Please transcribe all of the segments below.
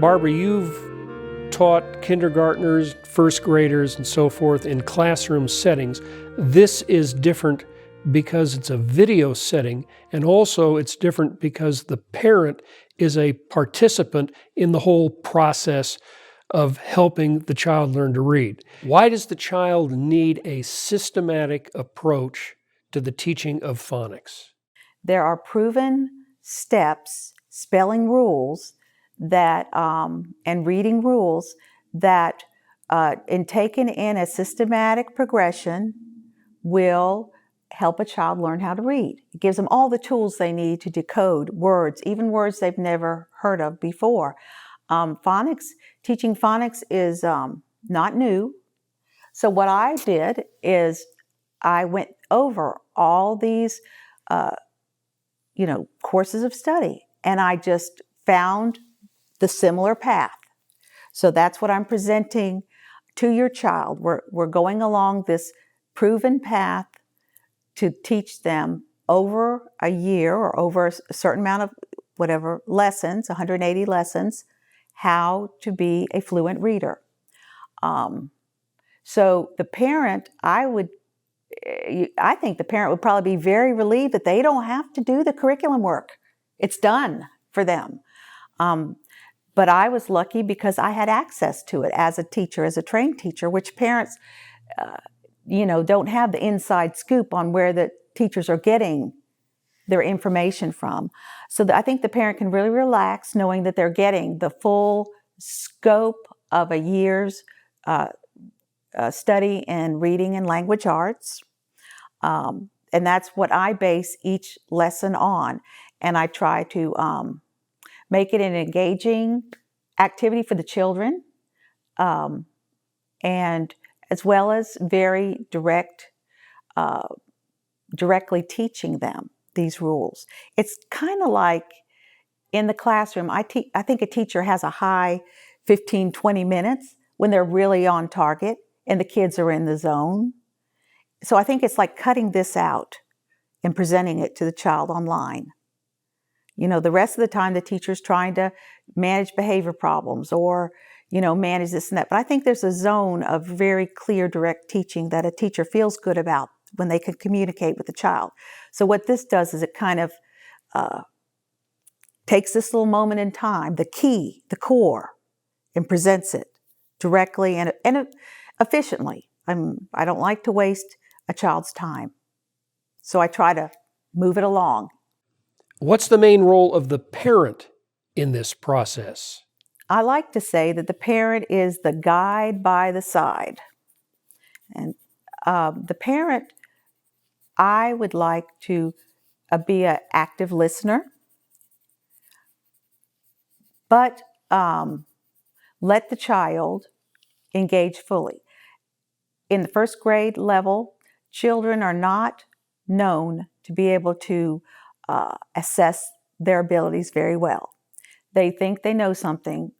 Barbara, you've taught kindergartners, first graders, and so forth in classroom settings. This is different because it's a video setting, and also it's different because the parent is a participant in the whole process of helping the child learn to read. Why does the child need a systematic approach to the teaching of phonics? There are proven steps, spelling rules that and reading rules that, taken in a systematic progression, will help a child learn how to read. It gives them all the tools they need to decode words, even words they've never heard of before. Teaching phonics is not new. So what I did is I went over all these, courses of study, and I just found the similar path. So that's what I'm presenting to your child. We're going along this proven path to teach them over a year or over a certain amount of whatever lessons, 180 lessons, how to be a fluent reader. So the parent, I think the parent would probably be very relieved that they don't have to do the curriculum work. It's done for them. But I was lucky because I had access to it as a teacher, as a trained teacher, which parents, don't have the inside scoop on where the teachers are getting their information from. So I think the parent can really relax knowing that they're getting the full scope of a year's study in reading and language arts. And that's what I base each lesson on. And I try to make it an engaging activity for the children, and as well as very directly teaching them these rules. It's kind of like in the classroom, I think a teacher has a high 15, 20 minutes when they're really on target and the kids are in the zone. So I think it's like cutting this out and presenting it to the child online. The rest of the time the teacher's trying to manage behavior problems or, manage this and that. But I think there's a zone of very clear, direct teaching that a teacher feels good about when they can communicate with the child. So what this does is it kind of takes this little moment in time, the key, the core, and presents it directly and efficiently. I don't like to waste a child's time. So I try to move it along. What's the main role of the parent in this process? I like to say that the parent is the guide by the side. And the parent, I would like to be an active listener, but let the child engage fully. In the first grade level, children are not known to be able to assess their abilities very well. They think they know something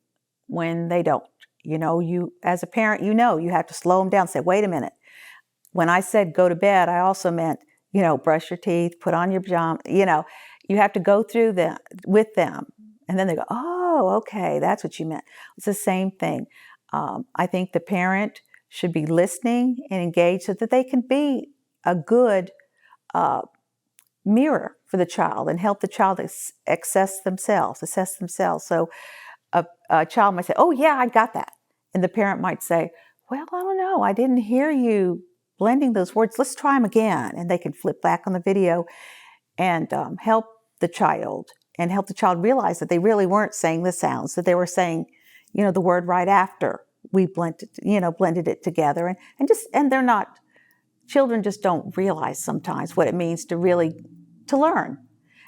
when they don't. You as a parent, you have to slow them down, say, wait a minute. When I said go to bed, I also meant, brush your teeth, put on your pajamas, you have to go through that with them. And then they go, oh, okay, that's what you meant. It's the same thing. I think the parent should be listening and engaged so that they can be a good mirror for the child and help the child assess themselves. So a child might say, oh yeah, I got that. And the parent might say, well, I don't know, I didn't hear you blending those words. Let's try them again. And they can flip back on the video and help the child realize that they really weren't saying the sounds, that they were saying, the word right after we blended it together. And they're not, children just don't realize sometimes what it means to learn.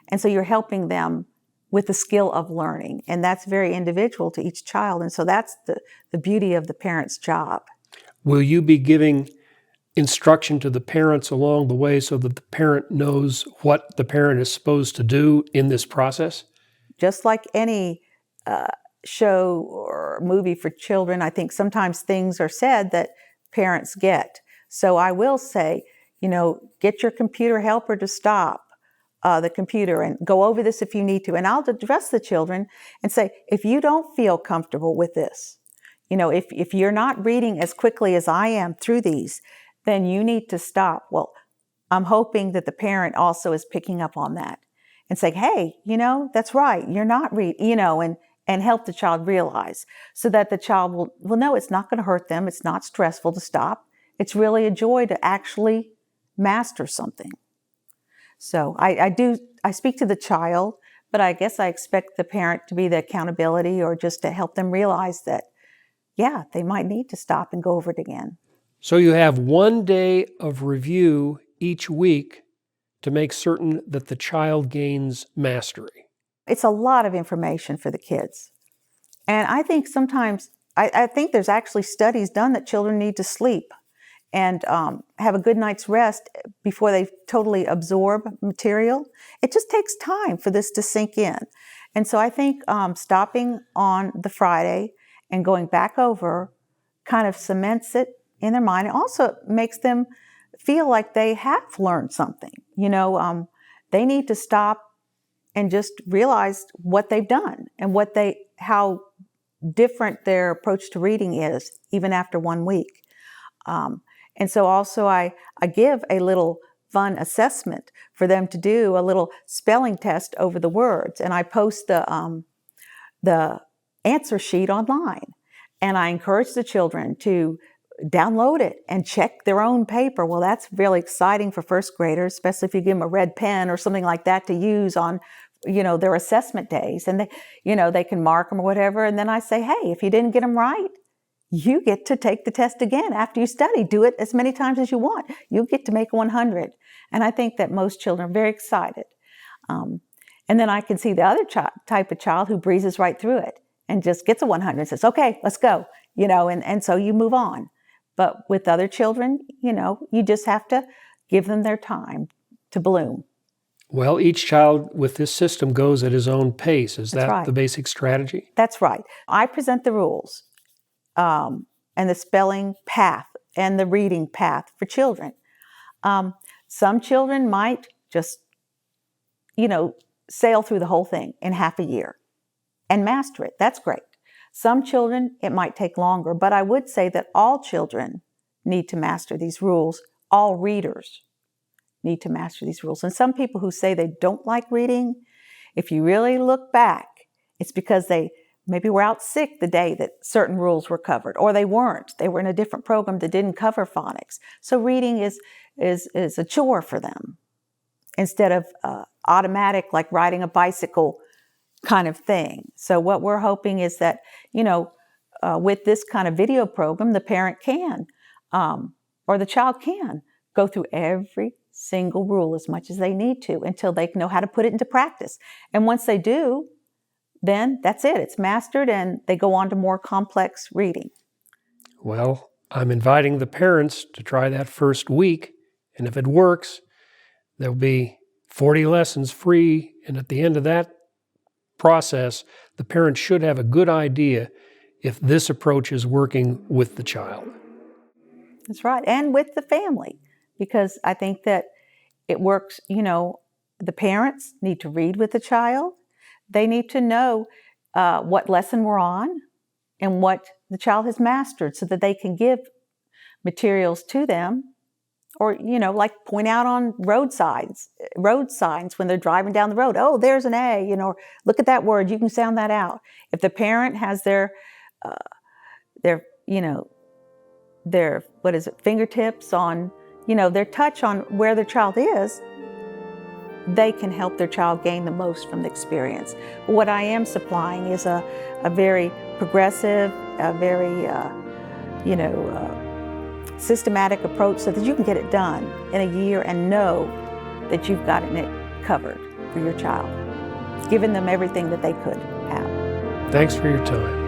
And so you're helping them with the skill of learning. And that's very individual to each child. And so that's the beauty of the parent's job. Will you be giving instruction to the parents along the way so that the parent knows what the parent is supposed to do in this process? Just like any show or movie for children, I think sometimes things are said that parents get. So I will say, get your computer helper to stop. the computer and go over this if you need to. And I'll address the children and say, if you don't feel comfortable with this, if you're not reading as quickly as I am through these, then you need to stop. Well, I'm hoping that the parent also is picking up on that and saying, hey, that's right, you're not reading, and help the child realize, so that the child will know it's not going to hurt them. It's not stressful to stop. It's really a joy to actually master something. So I speak to the child, but I guess I expect the parent to be the accountability, or just to help them realize that, yeah, they might need to stop and go over it again. So you have 1 day of review each week to make certain that the child gains mastery. It's a lot of information for the kids. And I think sometimes, I think there's actually studies done that children need to sleep and have a good night's rest before they totally absorb material. It just takes time for this to sink in. And so I think stopping on the Friday and going back over kind of cements it in their mind. It also makes them feel like they have learned something. They need to stop and just realize what they've done and how different their approach to reading is, even after 1 week. And so also I give a little fun assessment for them to do, a little spelling test over the words. And I post the answer sheet online. And I encourage the children to download it and check their own paper. Well, that's really exciting for first graders, especially if you give them a red pen or something like that to use on, their assessment days. And they can mark them or whatever. And then I say, hey, if you didn't get them right, you get to take the test again after you study. Do it as many times as you want. You get to make 100. And I think that most children are very excited. And then I can see the other type of child who breezes right through it and just gets a 100 and says, okay, let's go, and so you move on. But with other children, you just have to give them their time to bloom. Well, each child with this system goes at his own pace. Is That's that right. the basic strategy? That's right. I present the rules and the spelling path and the reading path for children. Some children might just, sail through the whole thing in half a year and master it. That's great. Some children, it might take longer, but I would say that all children need to master these rules. All readers need to master these rules. And some people who say they don't like reading, if you really look back, it's because they maybe were out sick the day that certain rules were covered, or they weren't. They were in a different program that didn't cover phonics. So reading is a chore for them instead of automatic, like riding a bicycle kind of thing. So what we're hoping is that, with this kind of video program, the parent can, or the child can, go through every single rule as much as they need to until they know how to put it into practice. And once they do, then that's it. It's mastered and they go on to more complex reading. Well, I'm inviting the parents to try that first week. And if it works, there'll be 40 lessons free. And at the end of that process, the parent should have a good idea if this approach is working with the child. That's right. And with the family, because I think that it works, the parents need to read with the child. They need to know what lesson we're on and what the child has mastered so that they can give materials to them, or, like point out on road signs when they're driving down the road. Oh, there's an A, or look at that word. You can sound that out. If the parent has their fingertips on, their touch on where their child is, they can help their child gain the most from the experience. But what I am supplying is a very progressive, a very, systematic approach so that you can get it done in a year and know that you've gotten it covered for your child, giving them everything that they could have. Thanks for your time.